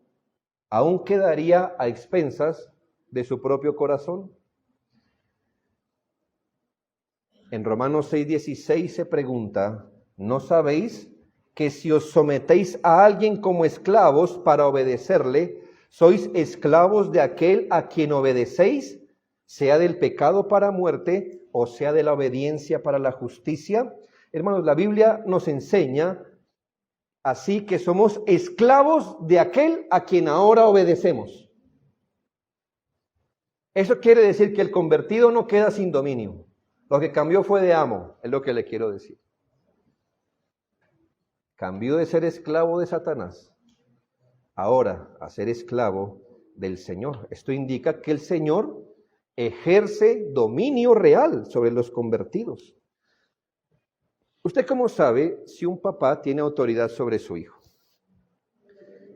aún quedaría a expensas de su propio corazón. En Romanos 6:16 se pregunta, ¿no sabéis que si os sometéis a alguien como esclavos para obedecerle, sois esclavos de aquel a quien obedecéis, sea del pecado para muerte o sea de la obediencia para la justicia? Hermanos, la Biblia nos enseña así que somos esclavos de aquel a quien ahora obedecemos. Eso quiere decir que el convertido no queda sin dominio. Lo que cambió fue de amo, es lo que le quiero decir. Cambió de ser esclavo de Satanás, ahora a ser esclavo del Señor. Esto indica que el Señor ejerce dominio real sobre los convertidos. ¿Usted cómo sabe si un papá tiene autoridad sobre su hijo?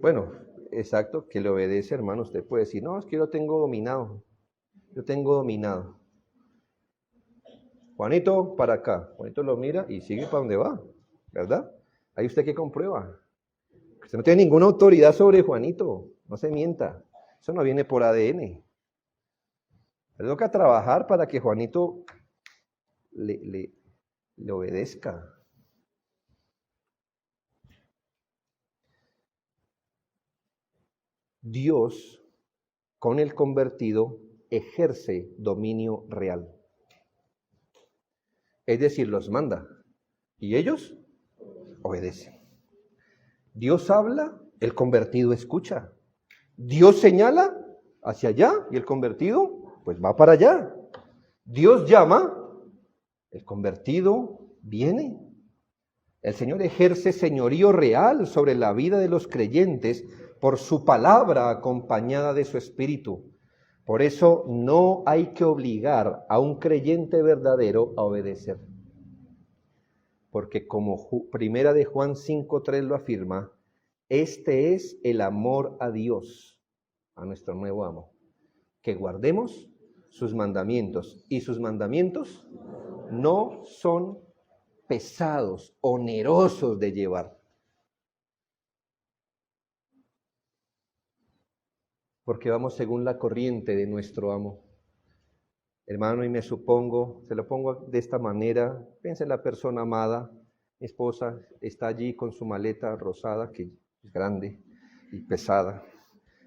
Bueno, exacto, que le obedece, hermano. Usted puede decir, no, es que yo lo tengo dominado. Yo tengo dominado. Juanito, para acá. Juanito lo mira y sigue para donde va, ¿verdad? Ahí usted que comprueba. Usted no tiene ninguna autoridad sobre Juanito. No se mienta. Eso no viene por ADN. Le toca trabajar para que Juanito le obedezca. Dios, con el convertido, ejerce dominio real. Es decir, los manda. Y ellos obedecen. Dios habla, el convertido escucha. Dios señala hacia allá y el convertido pues va para allá. Dios llama, el convertido viene. El Señor ejerce señorío real sobre la vida de los creyentes por su palabra acompañada de su espíritu. Por eso no hay que obligar a un creyente verdadero a obedecer. Porque como primera de Juan 5:3 lo afirma, este es el amor a Dios, a nuestro nuevo amo, que guardemos sus mandamientos. Y sus mandamientos no son pesados, onerosos de llevar. Porque vamos según la corriente de nuestro amo. Hermano, y me supongo, se lo pongo de esta manera, piensa en la persona amada, mi esposa está allí con su maleta rosada, que es grande y pesada,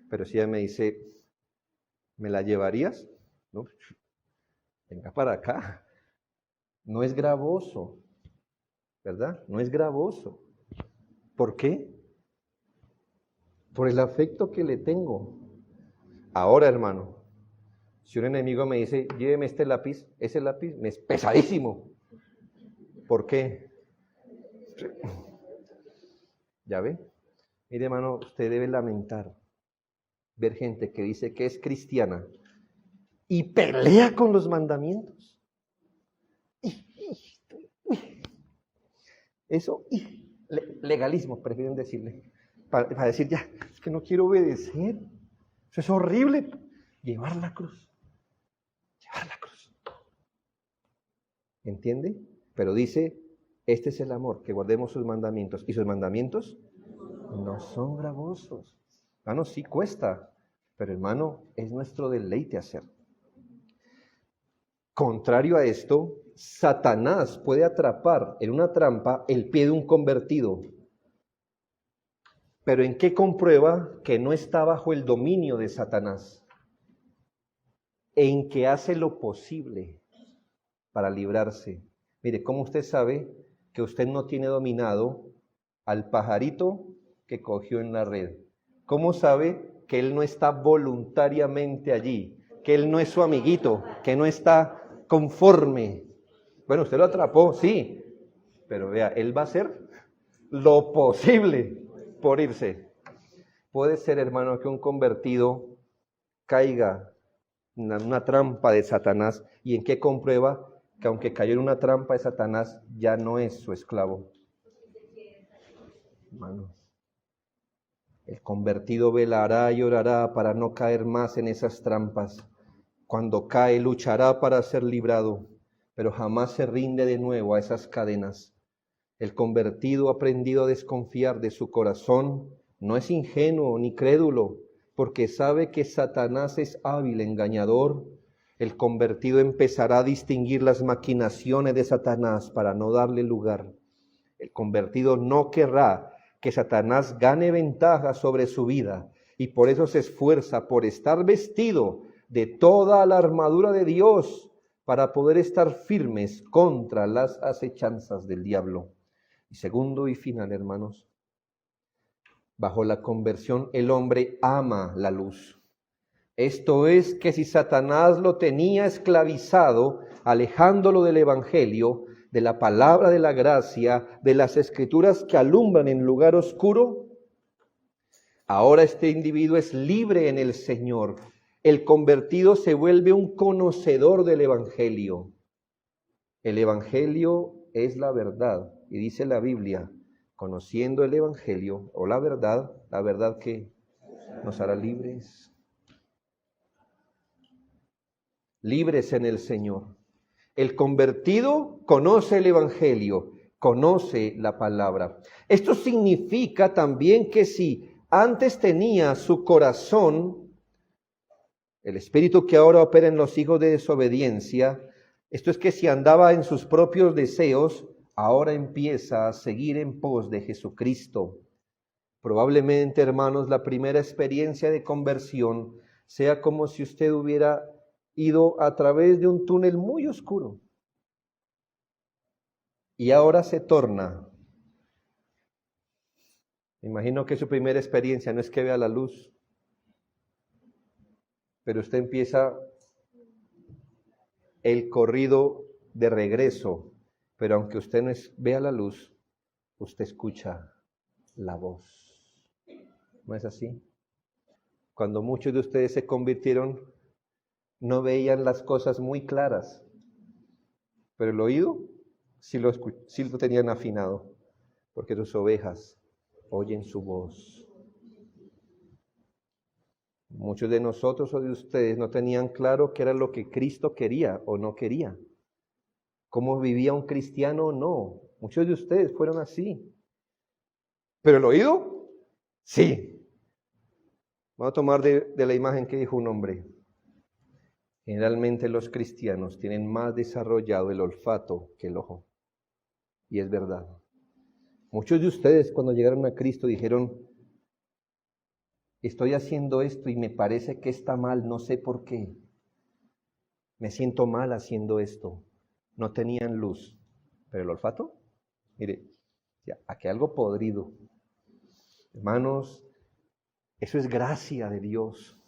pero si ella me dice, ¿me la llevarías? No, venga para acá, no es gravoso, ¿verdad? No es gravoso. ¿Por qué? Por el afecto que le tengo. Ahora, hermano, si un enemigo me dice, lléveme este lápiz, ese lápiz me es pesadísimo. ¿Por qué? ¿Ya ve? Mire, hermano, usted debe lamentar ver gente que dice que es cristiana y pelea con los mandamientos. Eso, legalismo, prefieren decirle, para decir, ya, es que no quiero obedecer. Eso es horrible. Llevar la cruz. Llevar la cruz. ¿Entiende? Pero dice, este es el amor, que guardemos sus mandamientos. Y sus mandamientos no son gravosos. Hermano, sí cuesta, pero hermano, es nuestro deleite hacer. Contrario a esto, Satanás puede atrapar en una trampa el pie de un convertido. Pero ¿en qué comprueba que no está bajo el dominio de Satanás? En que hace lo posible para librarse. Mire, ¿cómo usted sabe que usted no tiene dominado al pajarito que cogió en la red? ¿Cómo sabe que él no está voluntariamente allí? Que él no es su amiguito, que no está conforme. Bueno, usted lo atrapó, sí, pero vea, él va a hacer lo posible por irse. Puede ser, hermano, que un convertido caiga en una trampa de Satanás. ¿Y en qué comprueba? Que aunque cayó en una trampa de Satanás, ya no es su esclavo. Hermanos, el convertido velará y orará para no caer más en esas trampas. Cuando cae, luchará para ser librado, pero jamás se rinde de nuevo a esas cadenas. El convertido ha aprendido a desconfiar de su corazón, no es ingenuo ni crédulo, porque sabe que Satanás es hábil engañador. El convertido empezará a distinguir las maquinaciones de Satanás para no darle lugar. El convertido no querrá que Satanás gane ventaja sobre su vida y por eso se esfuerza por estar vestido de toda la armadura de Dios para poder estar firmes contra las acechanzas del diablo. Y segundo y final, hermanos, bajo la conversión el hombre ama la luz. Esto es que si Satanás lo tenía esclavizado, alejándolo del evangelio, de la palabra de la gracia, de las escrituras que alumbran en lugar oscuro, ahora este individuo es libre en el Señor. El convertido se vuelve un conocedor del evangelio. El evangelio es la verdad, y dice la Biblia, conociendo el evangelio o la verdad que nos hará libres. Libres en el Señor. El convertido conoce el evangelio, conoce la palabra. Esto significa también que si antes tenía su corazón, el espíritu que ahora opera en los hijos de desobediencia, esto es que si andaba en sus propios deseos, ahora empieza a seguir en pos de Jesucristo. Probablemente, hermanos, la primera experiencia de conversión sea como si usted hubiera ido a través de un túnel muy oscuro y ahora se torna. Me imagino que su primera experiencia no es que vea la luz, pero usted empieza el corrido de regreso, pero aunque usted no vea la luz, usted escucha la voz. ¿No es así? Cuando muchos de ustedes se convirtieron, no veían las cosas muy claras, pero el oído sí lo tenían afinado, porque sus ovejas oyen su voz. Muchos de nosotros o de ustedes no tenían claro qué era lo que Cristo quería o no quería. ¿Cómo vivía un cristiano o no? Muchos de ustedes fueron así. ¿Pero el oído? Sí. Vamos a tomar de la imagen que dijo un hombre. Generalmente los cristianos tienen más desarrollado el olfato que el ojo. Y es verdad. Muchos de ustedes cuando llegaron a Cristo dijeron, estoy haciendo esto y me parece que está mal, no sé por qué. Me siento mal haciendo esto. No tenían luz. Pero el olfato, mire, ya, aquí hay algo podrido. Hermanos, eso es gracia de Dios.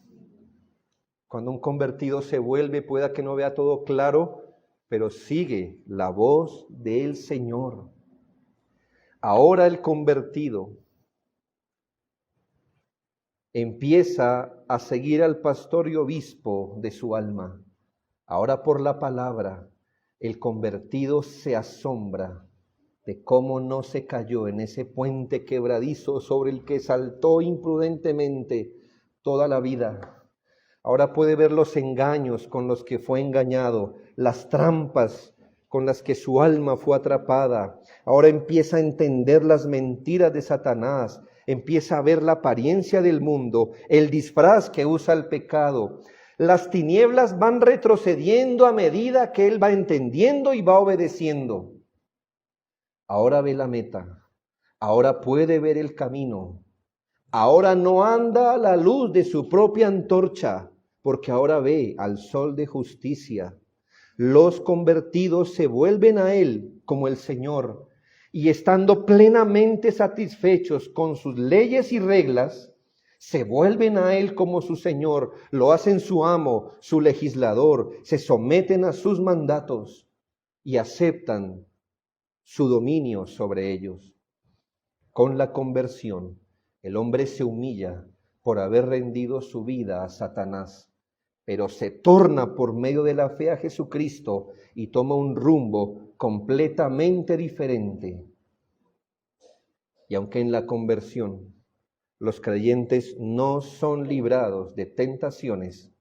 Cuando un convertido se vuelve, pueda que no vea todo claro, pero sigue la voz del Señor. Ahora el convertido empieza a seguir al pastor y obispo de su alma. Ahora por la palabra, el convertido se asombra de cómo no se cayó en ese puente quebradizo sobre el que saltó imprudentemente toda la vida. Ahora puede ver los engaños con los que fue engañado, las trampas con las que su alma fue atrapada. Ahora empieza a entender las mentiras de Satanás, empieza a ver la apariencia del mundo, el disfraz que usa el pecado. Las tinieblas van retrocediendo a medida que él va entendiendo y va obedeciendo. Ahora ve la meta, ahora puede ver el camino, ahora no anda a la luz de su propia antorcha, porque ahora ve al sol de justicia. Los convertidos se vuelven a él como el Señor, y estando plenamente satisfechos con sus leyes y reglas, se vuelven a él como su Señor, lo hacen su amo, su legislador, se someten a sus mandatos y aceptan su dominio sobre ellos. Con la conversión, el hombre se humilla por haber rendido su vida a Satanás, pero se torna por medio de la fe a Jesucristo y toma un rumbo completamente diferente. Y aunque en la conversión los creyentes no son librados de tentaciones,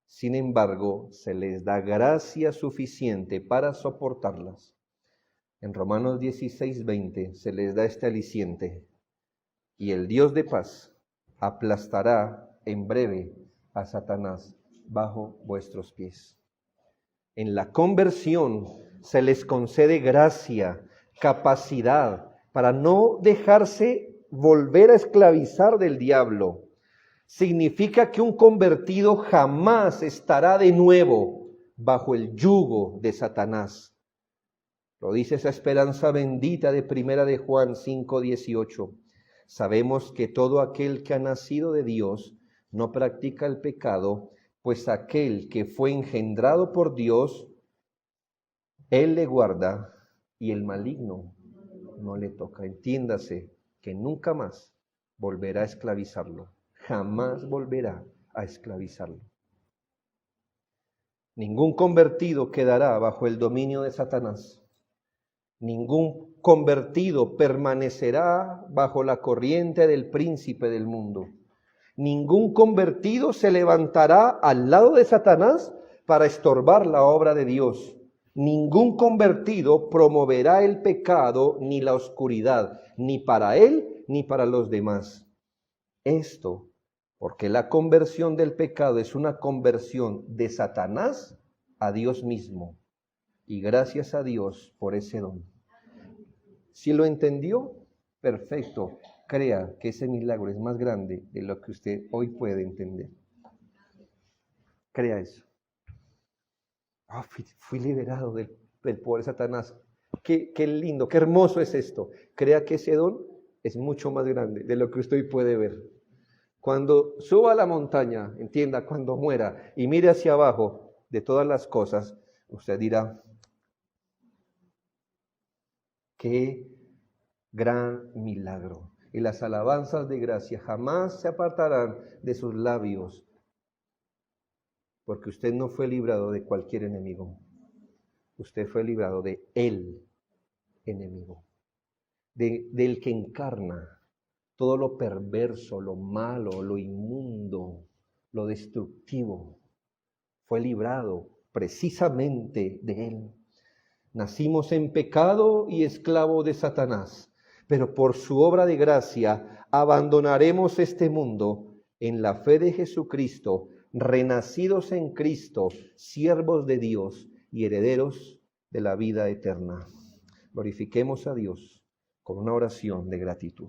sin embargo, se les da gracia suficiente para soportarlas. En Romanos 16:20 se les da este aliciente. Y el Dios de paz aplastará en breve a Satanás bajo vuestros pies. En la conversión se les concede gracia, capacidad para no dejarse volver a esclavizar del diablo. Significa que un convertido jamás estará de nuevo bajo el yugo de Satanás. Lo dice esa esperanza bendita de 1 de Juan 5:18. Sabemos que todo aquel que ha nacido de Dios no practica el pecado, pues aquel que fue engendrado por Dios, Él le guarda y el maligno no le toca. Entiéndase que nunca más volverá a esclavizarlo. Jamás volverá a esclavizarlo. Ningún convertido quedará bajo el dominio de Satanás. Ningún convertido permanecerá bajo la corriente del príncipe del mundo. Ningún convertido se levantará al lado de Satanás para estorbar la obra de Dios. Ningún convertido promoverá el pecado ni la oscuridad, ni para él ni para los demás. Esto porque la conversión del pecado es una conversión de Satanás a Dios mismo. Y gracias a Dios por ese don. Si lo entendió, perfecto. Crea que ese milagro es más grande de lo que usted hoy puede entender. Crea eso. Oh, fui liberado del poder de Satanás. Qué lindo, qué hermoso es esto. Crea que ese don es mucho más grande de lo que usted hoy puede ver. Cuando suba a la montaña, entienda, cuando muera y mire hacia abajo de todas las cosas, usted dirá, qué gran milagro. Y las alabanzas de gracia jamás se apartarán de sus labios, porque usted no fue librado de cualquier enemigo. Usted fue librado de el enemigo, del que encarna todo lo perverso, lo malo, lo inmundo, lo destructivo. Fue librado precisamente de él. Nacimos en pecado y esclavo de Satanás, pero por su obra de gracia abandonaremos este mundo en la fe de Jesucristo, renacidos en Cristo, siervos de Dios y herederos de la vida eterna. Glorifiquemos a Dios con una oración de gratitud.